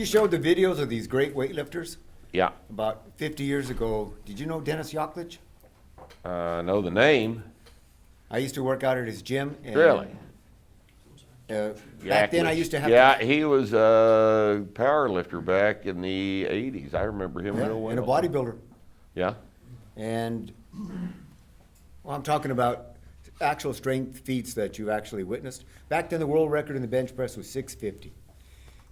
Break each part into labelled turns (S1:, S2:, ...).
S1: showed the videos of these great weightlifters
S2: Yeah,
S1: about 50 years ago. Did you know Dennis Yocklich?
S2: I know the name.
S1: I used to work out at his gym. And,
S2: Really?
S1: back then I used to have
S2: Yeah, he was a power lifter back in the 80s. I remember him real well.
S1: and a bodybuilder.
S2: Yeah.
S1: And well, I'm talking about actual strength feats that you actually witnessed. Back then the world record in the bench press was 650.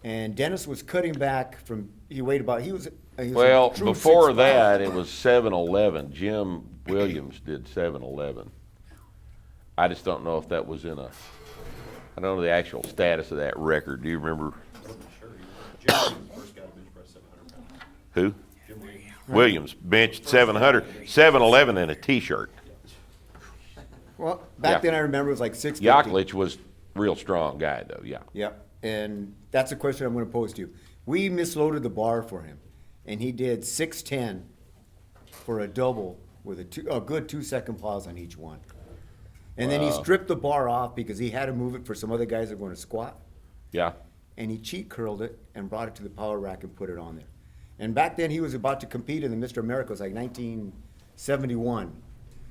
S1: And Dennis was cutting back from, he weighed about, he was
S2: Well,
S1: a true
S2: before
S1: 6'5".
S2: that, it was 7'11". Jim Williams did 7'11". I just don't know if that was in a, I don't know the actual status of that record. Do you remember? Who? Williams benched 700, 7'11" in a T-shirt.
S1: Well, back then I remember it was like 650.
S2: Yocklich was real strong guy though, yeah.
S1: Yep, and that's a question I'm going to pose to you. We misloaded the bar for him, and he did 610 for a double with a good 2-second pause on each one. And then he stripped the bar off because he had to move it for some other guys that were going to squat.
S2: Yeah.
S1: And he cheat curled it and brought it to the power rack and put it on there. And back then he was about to compete in the Mr. America, it was like 1971.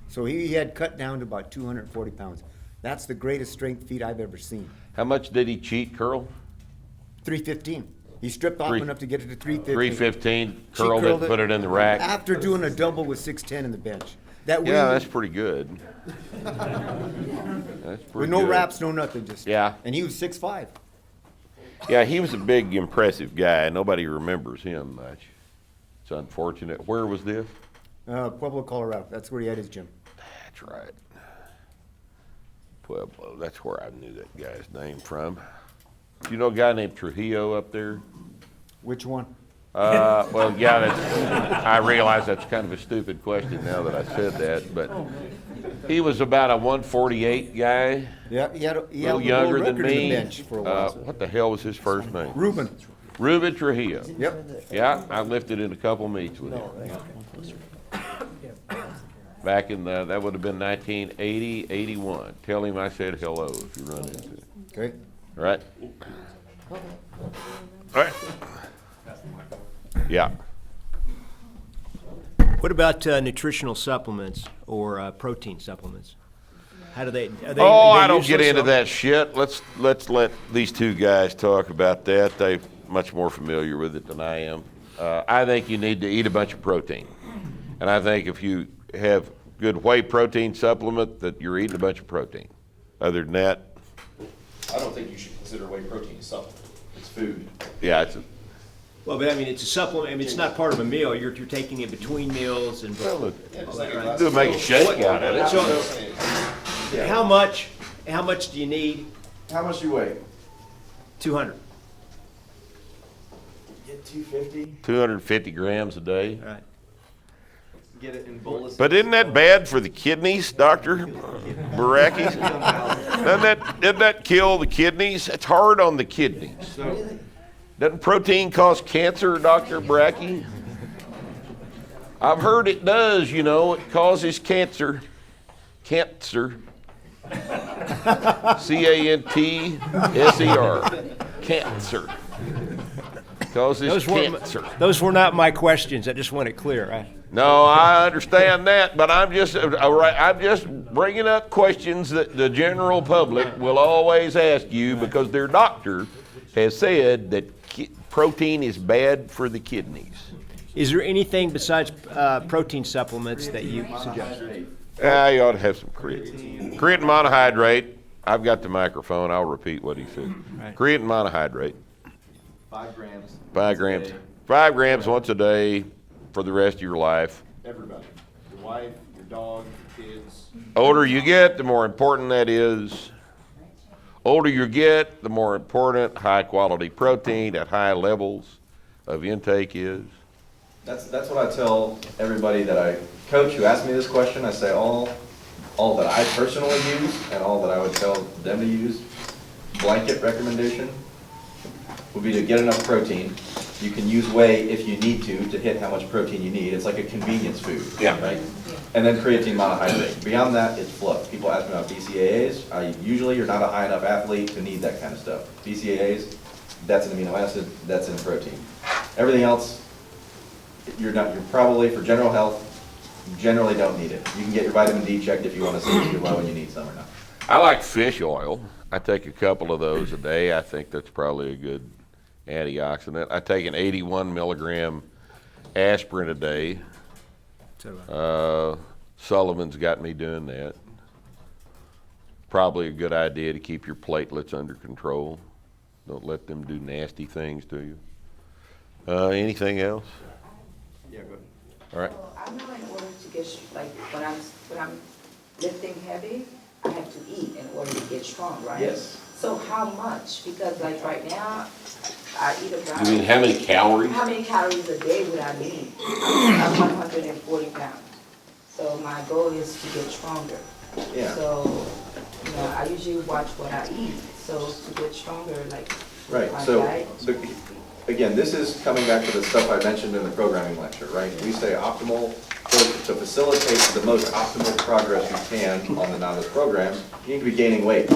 S1: So he had cut down to about 240 pounds. That's the greatest strength feat I've ever seen.
S2: How much did he cheat curl?
S1: 315. He stripped off enough to get it to 315.
S2: 315, curled it, put it in the rack.
S1: After doing a double with 610 in the bench. That
S2: Yeah, that's pretty good. That's pretty
S1: with no
S2: good.
S1: wraps, no nothing, just.
S2: Yeah.
S1: And he was 6'5".
S2: Yeah, he was a big, impressive guy. Nobody remembers him much. It's unfortunate. Where was this?
S1: Pueblo, Colorado. That's where he had his gym.
S2: That's right. Pueblo, that's where I knew that guy's name from. Do you know a guy named Trujillo up there?
S1: Which one?
S2: Well, yeah, I realize that's kind of a stupid question now that I said that, but he was about a 148 guy,
S1: Yeah, he had
S2: a
S1: a
S2: little
S1: world
S2: younger than
S1: record in
S2: me.
S1: the bench for a while.
S2: What the hell was his first name?
S1: Ruben.
S2: Ruben Trujillo.
S1: Yep.
S2: Yeah, I lifted in a couple meets with him. Back in that would have been 1980, 81. Tell him I said hello if you run into him.
S1: Okay.
S2: All right? All right. Yeah.
S3: What about nutritional supplements or protein supplements? How do they? Are they
S2: Oh,
S3: are they
S2: I don't get
S3: useless
S2: into
S3: or-
S2: that shit. Let's let these two guys talk about that. They're much more familiar with it than I am. I think you need to eat a bunch of protein. And I think if you have good whey protein supplement, that you're eating a bunch of protein. Other than that,
S4: I don't think you should consider whey protein a supplement. It's food.
S2: yeah, it's
S3: Well, but I mean, it's a supplement. I mean, it's not part of a meal. You're taking it between meals and.
S2: do make a shake out of it.
S3: So, how much do you need?
S4: How much do you weigh?
S3: 200.
S4: Get 250.
S2: 250 grams a day.
S3: All right.
S4: Get it in bolus.
S2: But isn't that bad for the kidneys, Dr. Baraki? Doesn't that kill the kidneys? It's hard on the kidneys. Doesn't protein cause cancer, Dr. Baraki? I've heard it does, you know. It causes cancer. Cancer. C-A-N-T-S-E-R. Cancer. Causes cancer.
S3: Those were not my questions. I just want it clear. Right?
S2: No, I understand that, but I'm just bringing up questions that the general public will always ask you because their doctor has said that protein is bad for the kidneys.
S3: Is there anything besides protein supplements that you suggest?
S2: You ought to have some creatine. Creatine monohydrate. I've got the microphone. I'll repeat what he said.
S3: Right.
S2: Creatine monohydrate.
S4: 5 grams.
S2: 5 grams. 5 grams once a day for the rest of your life.
S4: Everybody. Your wife, your dog, your kids.
S2: Older you get, the more important that is. Older you get, the more important high quality protein at high levels of intake is.
S4: That's what I tell everybody that I coach who asks me this question. I say all that I personally use and all that I would tell them to use, blanket recommendation, would be to get enough protein. You can use whey if you need to hit how much protein you need. It's like a convenience food,
S2: Yeah.
S4: right? And then creatine monohydrate. Beyond that, it's fluff. People ask me about BCAAs. Usually you're not a high enough athlete to need that kind of stuff. BCAAs, that's an amino acid, that's in protein. Everything else, you're probably, for general health, you generally don't need it. You can get your vitamin D checked if you want to see if you're low and you need some or not.
S2: I like fish oil. I take a couple of those a day. I think that's probably a good antioxidant. I take an 81 milligram aspirin a day. Sullivan's got me doing that. Probably a good idea to keep your platelets under control. Don't let them do nasty things to you. Anything else?
S4: Yeah, go ahead.
S2: All right.
S5: Well, I know in order to get, like, when I'm lifting heavy, I have to eat in order to get strong, right?
S4: Yes.
S5: So how much? Because like right now, I eat about.
S2: You mean how many calories?
S5: How many calories a day would I need? I'm 140 pounds. So my goal is to get stronger.
S4: Yeah.
S5: So, I usually watch what I eat. So to get stronger, like,
S4: Right,
S5: my
S4: so,
S5: diet.
S4: again, this is coming back to the stuff I mentioned in the programming lecture, right? We say optimal, to facilitate the most optimal progress you can on the novice program, you need to be gaining weight.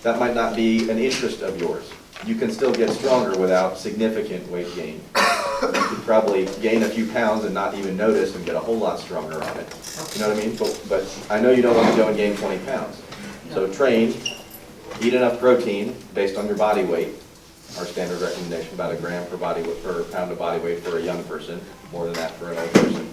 S4: That might not be an interest of yours. You can still get stronger without significant weight gain. You could probably gain a few pounds and not even notice and get a whole lot stronger on it. You know what I mean? But I know you don't want to go and gain 20 pounds. So train, eat enough protein based on your body weight. Our standard recommendation, about 1 gram per pound of body weight for a young person, more than that for an old person.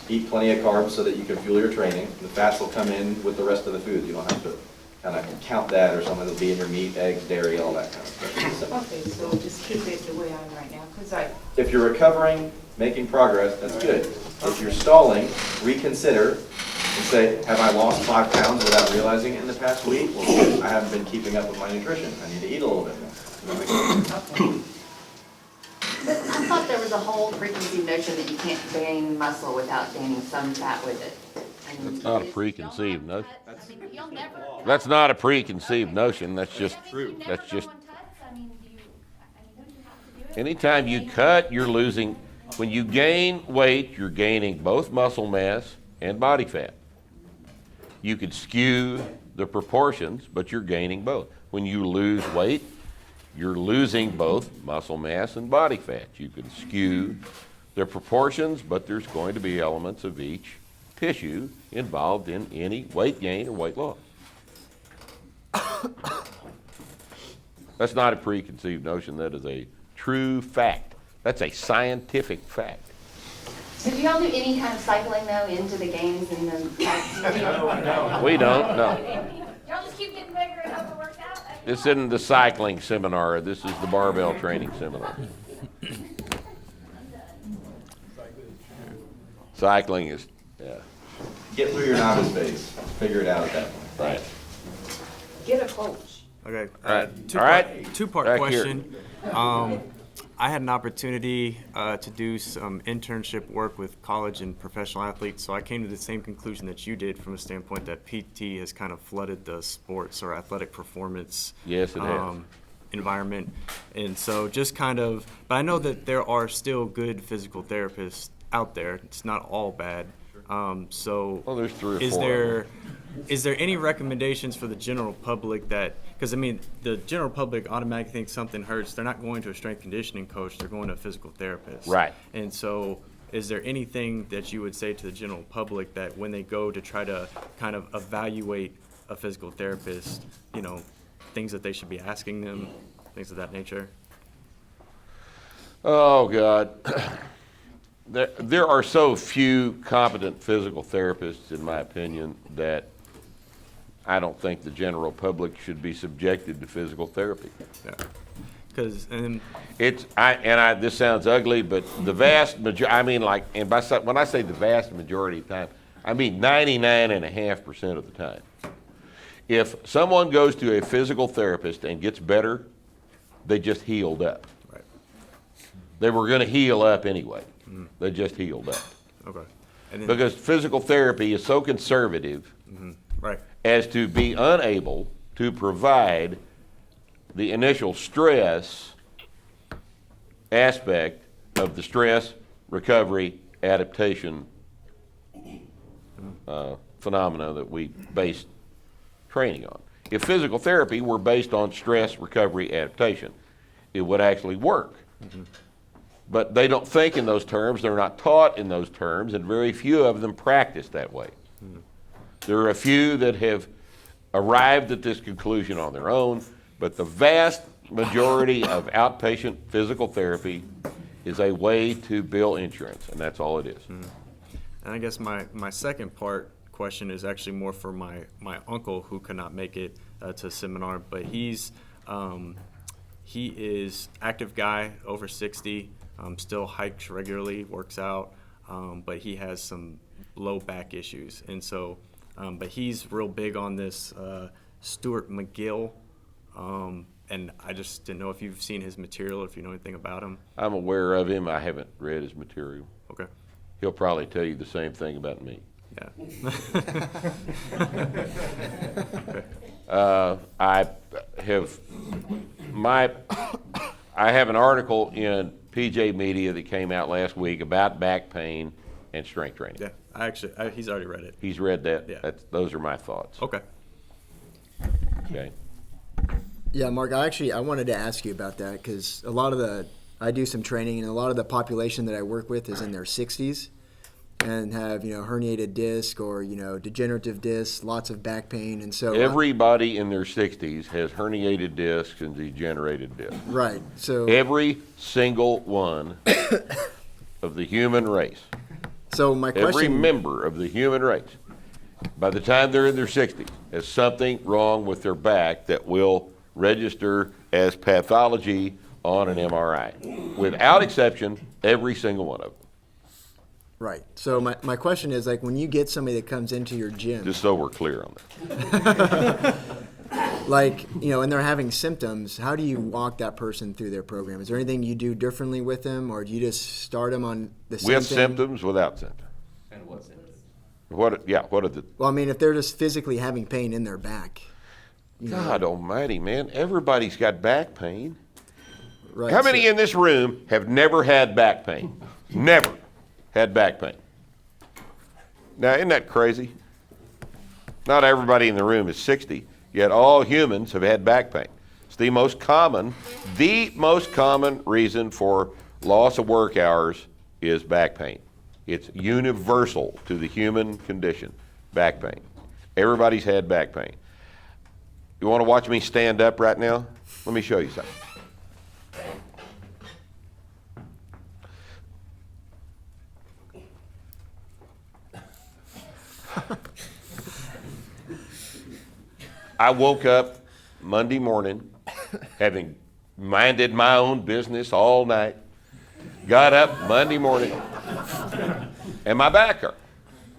S4: Eat plenty of carbs so that you can fuel your training. The fats will come in with the rest of the food. You don't have to kind of count that or something. It'll be in your meat, eggs, dairy, all that kind of stuff. So
S5: Okay, so just keep it the way I am right now, because
S4: if you're recovering, making progress, that's good. If you're stalling, reconsider and say, have I lost 5 pounds without realizing it in the past week? Well, I haven't been keeping up with my nutrition. I need to eat a little bit more.
S5: okay.
S6: But I thought there was a whole preconceived notion that you can't gain muscle without gaining some fat with it. And
S2: That's not a
S6: it's-
S2: preconceived notion.
S6: I mean, you'll never.
S2: That's not a preconceived notion. That's just
S6: True.
S2: That's just.
S7: Don't you have to do it?
S2: Anytime you cut, you're losing. When you gain weight, you're gaining both muscle mass and body fat. You could skew the proportions, but you're gaining both. When you lose weight, you're losing both muscle mass and body fat. You can skew the proportions, but there's going to be elements of each tissue involved in any weight gain or weight loss. That's not a preconceived notion. That is a true fact. That's a scientific fact.
S6: So do y'all do any kind of cycling though into the games and the?
S2: We don't, no.
S7: Y'all just keep getting bigger and overworked out?
S2: This isn't the cycling seminar. This is the barbell training seminar. Cycling is, yeah,
S4: Get through your novice phase. Figure it out at that point.
S2: right.
S5: Get a coach.
S8: Okay.
S2: All right.
S8: Two-part
S2: Back here.
S8: question. I had an opportunity to do some internship work with college and professional athletes, so I came to the same conclusion that you did from a standpoint that PT has kind of flooded the sports or athletic performance
S2: Yes, it has.
S8: environment. And so just kind of, but I know that there are still good physical therapists out there. It's not all bad. So
S2: Well, there's 3 or 4.
S8: is there any recommendations for the general public that, because I mean, the general public automatically thinks something hurts. They're not going to a strength conditioning coach. They're going to a physical therapist.
S2: Right.
S8: And so is there anything that you would say to the general public that when they go to try to kind of evaluate a physical therapist, things that they should be asking them, things of that nature?
S2: Oh, God. There are so few competent physical therapists, in my opinion, that I don't think the general public should be subjected to physical therapy.
S8: Yeah. Because, and
S2: This sounds ugly, but the vast majority, I mean, when I say the vast majority of the time, I mean 99.5% of the time. If someone goes to a physical therapist and gets better, they just healed up.
S8: right.
S2: They were going to heal up anyway. They just healed up.
S8: Okay. And then,
S2: Because physical therapy is so conservative
S8: right.
S2: as to be unable to provide the initial stress aspect of the stress, recovery, adaptation phenomena that we base training on. If physical therapy were based on stress, recovery, adaptation, it would actually work. But they don't think in those terms, they're not taught in those terms, and very few of them practice that way. There are a few that have arrived at this conclusion on their own, but the vast majority of outpatient physical therapy is a way to bill insurance, and that's all it is.
S8: And I guess my second part question is actually more for my uncle who could not make it to seminar, but he is active guy, over 60, still hikes regularly, works out, but he has some low back issues. And so, but he's real big on this Stuart McGill, and I just didn't know if you've seen his material, if you know anything about him.
S2: I'm aware of him. I haven't read his material.
S8: Okay.
S2: He'll probably tell you the same thing about me.
S8: Yeah.
S2: I have an article in PJ Media that came out last week about back pain and strength training.
S8: Yeah, he's already read it.
S2: He's read that?
S8: Yeah.
S2: Those are my thoughts.
S8: Okay.
S2: Okay.
S9: Yeah, Mark, I wanted to ask you about that because I do some training, and a lot of the population that I work with is in their 60s and have, herniated disc or, degenerative disc, lots of back pain. And so
S2: Everybody in their 60s has herniated discs and degenerated discs.
S9: Right. So
S2: Every single one of the human race.
S9: So my question,
S2: Every member of the human race, by the time they're in their 60s, has something wrong with their back that will register as pathology on an MRI. Without exception, every single one of them.
S9: right. So my question is, like, when you get somebody that comes into your gym,
S2: Just so we're clear on that.
S9: like, and they're having symptoms, how do you walk that person through their program? Is there anything you do differently with them, or do you just start them on the same
S2: With
S9: thing?
S2: symptoms, without symptoms.
S4: And what symptoms?
S2: What are the,
S9: Well, I mean, if they're just physically having pain in their back.
S2: God almighty, man, everybody's got back pain.
S9: Right.
S2: How many
S9: so-
S2: in this room have never had back pain? Never had back pain. Now, isn't that crazy? Not everybody in the room is 60, yet all humans have had back pain. It's the most common reason for loss of work hours is back pain. It's universal to the human condition, back pain. Everybody's had back pain. You want to watch me stand up right now? Let me show you something. I woke up Monday morning, having minded my own business all night, got up Monday morning, and my back hurt.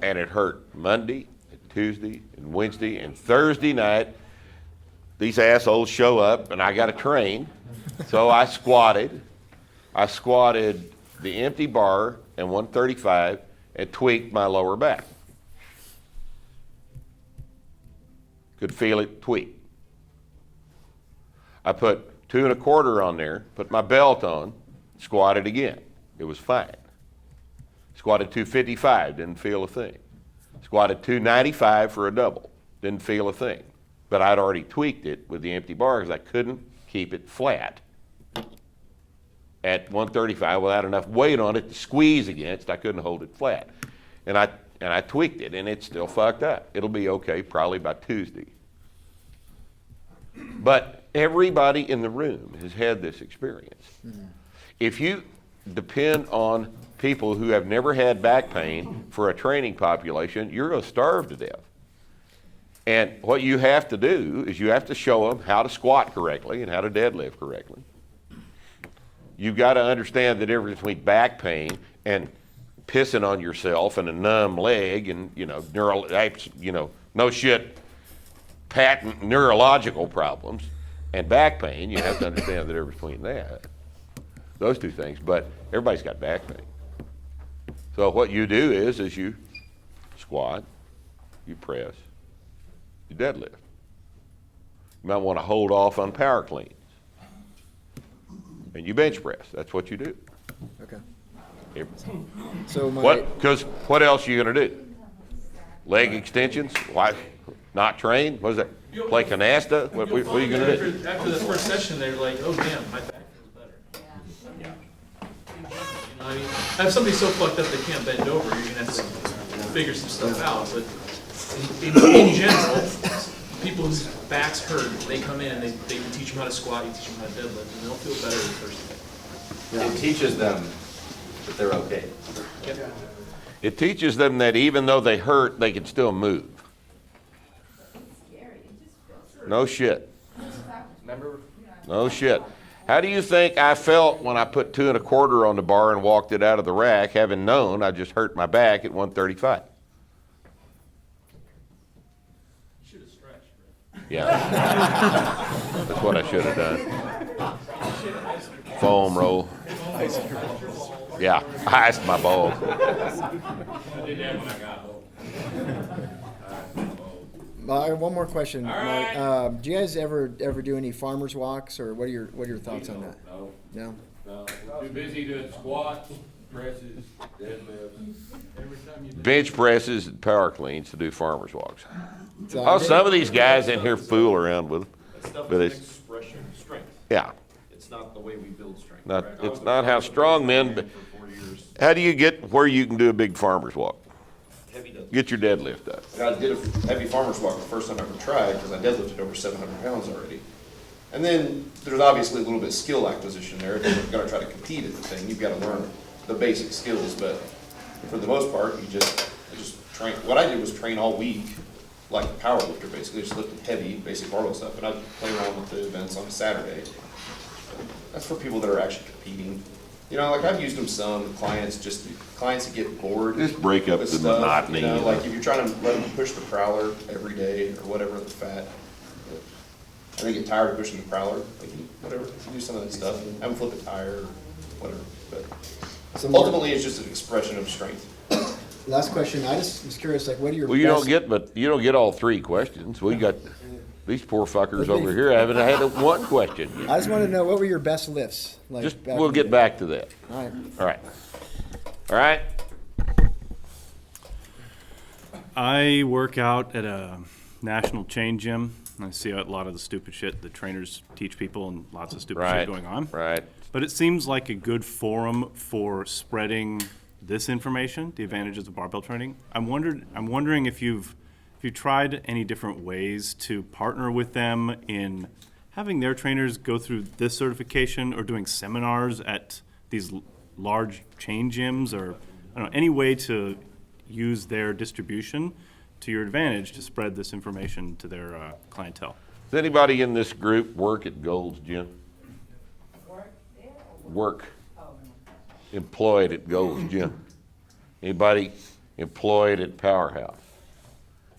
S2: And it hurt Monday, and Tuesday, and Wednesday, and Thursday night. These assholes show up, and I got to train. So I squatted. The empty bar and 135 and tweaked my lower back. Could feel it tweak. I put 2 1/4 on there, put my belt on, squatted again. It was fine. Squatted 255, didn't feel a thing. Squatted 295 for a double, didn't feel a thing. But I'd already tweaked it with the empty bar because I couldn't keep it flat at 135 without enough weight on it to squeeze against. I couldn't hold it flat. And I tweaked it, and it's still fucked up. It'll be okay probably by Tuesday. But everybody in the room has had this experience. If you depend on people who have never had back pain for a training population, you're going to starve to death. And what you have to do is you have to show them how to squat correctly and how to deadlift correctly. You've got to understand the difference between back pain and pissing on yourself and a numb leg and, no shit, patent neurological problems and back pain. You have to understand the difference between that, those two things. But everybody's got back pain. So what you do is you squat, you press, you deadlift. You might want to hold off on power cleans. And you bench press. That's what you do.
S9: Okay.
S2: Every-
S9: So my
S2: Because what else are you going to do? Leg extensions? Why? Not train? What is that? Play canasta? What are you going to do?
S10: After the first session, they're like, oh, damn, my back feels I mean, if somebody's so fucked up they can't bend over, you're gonna have to figure some stuff out. But in general, people whose backs hurt, they come in and they can teach them how to squat, you teach them how to deadlift, and they'll feel better the first day.
S4: It teaches them that they're okay.
S10: Yep.
S2: It teaches them that even though they hurt, they can still move. No shit.
S4: Remember?
S2: No shit. How do you think I felt when I put 2 1/4 on the bar and walked it out of the rack, having known I just hurt my back at 135?
S10: Should have stretched, Rick.
S2: Yeah. That's what I should have done. Foam roll. Yeah, I iced my balls.
S11: I did that when I got home.
S9: I have one more question. Mike. Do you guys ever do any farmers walks, or what are your thoughts on that?
S11: No,
S9: No.
S11: no, we're too busy doing squats, presses, deadlifts.
S2: Bench presses and power cleans to do farmer's walks.
S9: So
S2: Oh, some of these guys in here fool around with them.
S12: That stuff
S2: But
S12: is
S2: it's-
S12: an expression of strength.
S2: Yeah.
S12: It's not the way we build strength.
S2: Not,
S12: correct? I
S2: it's
S12: was a-
S2: not
S12: I
S2: how
S12: was a
S2: strong
S12: baseball
S2: men, but
S12: man for 4 years.
S2: how do you get where you can do a big farmer's walk?
S12: Heavy does.
S2: Get your deadlift up.
S12: I did a heavy farmer's walk the first time I ever tried because I deadlifted over 700 pounds already. And then there's obviously a little bit of skill acquisition there. If you're going to try to compete at the thing, you've got to learn the basic skills. But for the most part, you just train. What I did was train all week like a power lifter, basically. Just lifted heavy, basic barbell stuff. And I'd play around with the events on a Saturday. That's for people that are actually competing. You know, like I've used them some with clients, just clients that get bored.
S2: Just break up
S12: with
S2: the
S12: stuff,
S2: monotony.
S12: You know, like if you're trying to let them push the prowler every day or whatever, the fat, and they get tired of pushing the prowler, they can, whatever, you do some of that stuff, have them flip a tire or whatever. But ultimately, it's just an expression of strength.
S9: Last question. I just was curious, like, what are your
S2: Well, you
S9: best,
S2: don't get all 3 questions. We got these poor fuckers over here haven't had one question.
S9: I just wanted to know, what were your best lifts? Like,
S2: Just,
S9: back
S2: we'll
S9: in the
S2: get
S9: day?
S2: back to that.
S9: All right.
S2: All right. All right.
S13: I work out at a national chain gym. I see a lot of the stupid shit the trainers teach people and lots of stupid
S2: Right.
S13: shit going on.
S2: Right.
S13: But it seems like a good forum for spreading this information, the advantages of barbell training. I'm wondering if you've tried any different ways to partner with them in having their trainers go through this certification or doing seminars at these large chain gyms, or I don't know, any way to use their distribution to your advantage to spread this information to their clientele.
S2: Does anybody in this group work at Gold's Gym? Work. Employed at Gold's Gym? Anybody employed at Powerhouse?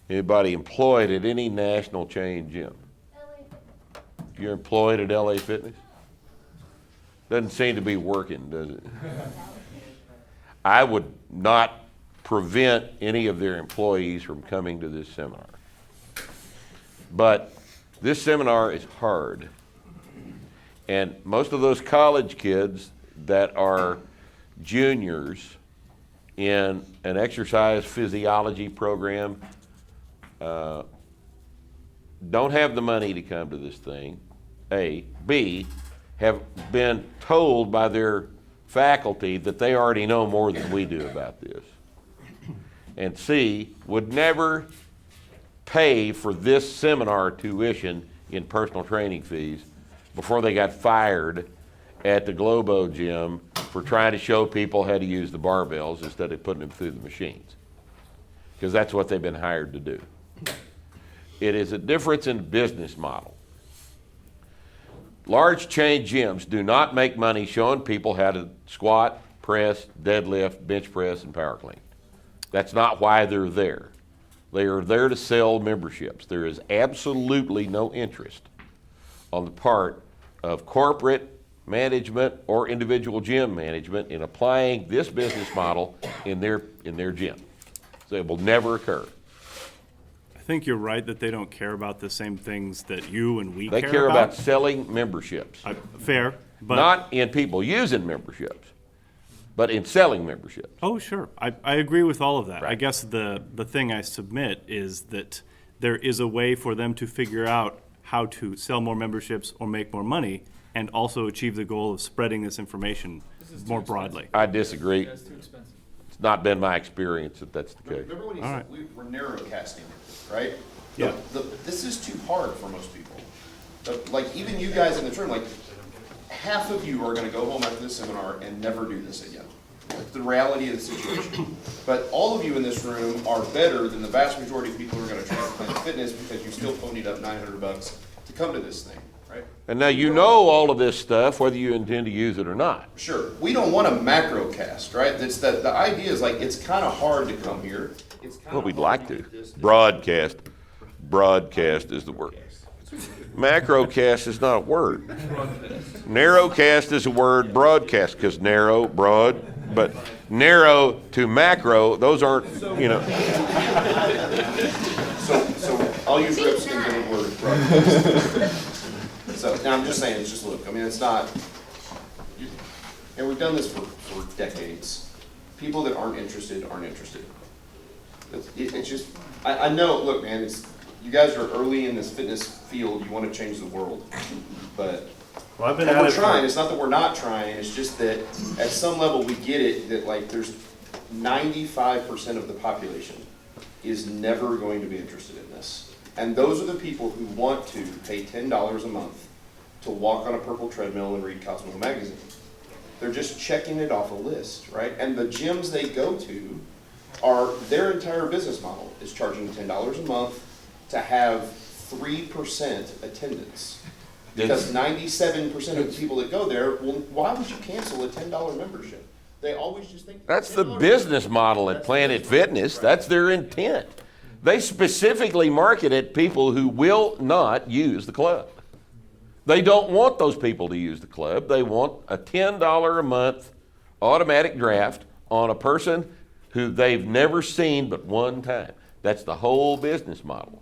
S2: Anybody employed at any national chain gym? You're employed at LA Fitness? Doesn't seem to be working, does it? I would not prevent any of their employees from coming to this seminar. But this seminar is hard. And most of those college kids that are juniors in an exercise physiology program don't have the money to come to this thing, A. B, have been told by their faculty that they already know more than we do about this. And C, would never pay for this seminar tuition in personal training fees before they got fired at the Globo gym for trying to show people how to use the barbells instead of putting them through the machines. Because that's what they've been hired to do. It is a difference in business model. Large chain gyms do not make money showing people how to squat, press, deadlift, bench press, and power clean. That's not why they're there. They are there to sell memberships. There is absolutely no interest on the part of corporate management or individual gym management in applying this business model in their gym. So it will never occur.
S13: I think you're right that they don't care about the same things that you and we
S2: They
S13: care
S2: care about selling memberships.
S13: Fair, but
S2: not in people using memberships, but in selling memberships.
S13: Oh, sure. I agree with all of that.
S2: Right.
S13: I guess the thing I submit is that there is a way for them to figure out how to sell more memberships or make more money and also achieve the goal of spreading this information more broadly.
S2: I disagree.
S10: That's too expensive.
S2: It's not been my experience that that's the case.
S12: Remember when you
S13: All
S12: said
S13: right.
S12: we're narrow casting, right?
S13: Yeah.
S12: This is too hard for most people. Like, even you guys in this room, like, half of you are gonna go home after this seminar and never do this again. That's the reality of the situation. But all of you in this room are better than the vast majority of people who are gonna try Planet Fitness because you still ponied up $900 to come to this thing, right?
S2: And now you know all of this stuff, whether you intend to use it or not.
S12: Sure, we don't want a macro cast, right? It's that the idea is like, it's kind of hard to come here. It's kind
S2: Well,
S12: of
S2: we'd
S12: hard
S2: like to.
S12: get this done.
S2: Broadcast. Broadcast is the word. Macrocast is not a word. Narrowcast is a word, broadcast, because narrow, broad, but narrow to macro, those aren't, you know.
S12: So I'll use Ripskin's good word, broadcast. So, now I'm just saying, it's just look, I mean, it's not, and we've done this for decades. People that aren't interested aren't interested. It's just, I know, look, man, you guys are early in this fitness field, you want to change the world, but
S13: Well, I've been
S12: and
S13: at
S12: we're
S13: it for-
S12: trying, it's not that we're not trying, it's just that at some level we get it, that like there's 95% of the population is never going to be interested in this. And those are the people who want to pay $10 a month to walk on a purple treadmill and read Cosmo magazine. They're just checking it off a list, right? And the gyms they go to are, their entire business model is charging $10 a month to have 3% attendance. Because 97% of the people that go there, well, why would you cancel a $10 membership? They always just think.
S2: That's the
S12: $10
S2: business model at Planet Fitness. That's their intent. They specifically market at people who will not use the club. They don't want those people to use the club. They want a $10 a month automatic draft on a person who they've never seen but one time. That's the whole business model.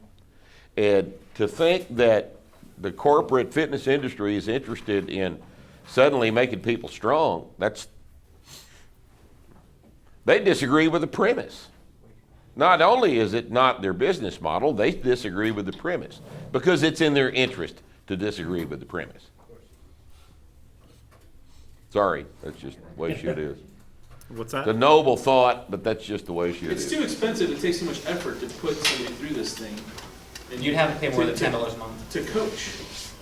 S2: And to think that the corporate fitness industry is interested in suddenly making people strong, they disagree with the premise. Not only is it not their business model, they disagree with the premise because it's in their interest to disagree with the premise. Sorry, that's just the way shit is.
S13: What's
S2: It's a
S13: that?
S2: noble thought, but that's just the way shit
S10: It's
S2: is.
S10: too expensive, it takes too much effort to put somebody through this thing. And
S14: You'd have to pay more than
S10: to-
S14: $10 a month.
S10: To coach.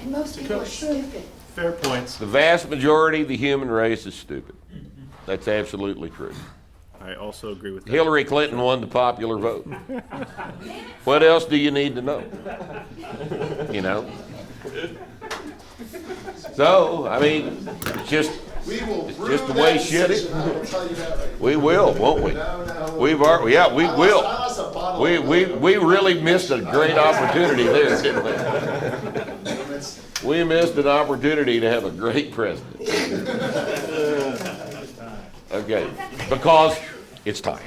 S5: And most people are stupid.
S13: Fair points.
S2: The vast majority of the human race is stupid. That's absolutely true.
S13: I also agree with that.
S2: Hillary Clinton won the popular vote. What else do you need to know? You know? So, I mean, it's just the way shit is. We will, won't we? Yeah, we will. We really missed a great opportunity there, didn't we? We missed an opportunity to have a great president. Okay, because it's time.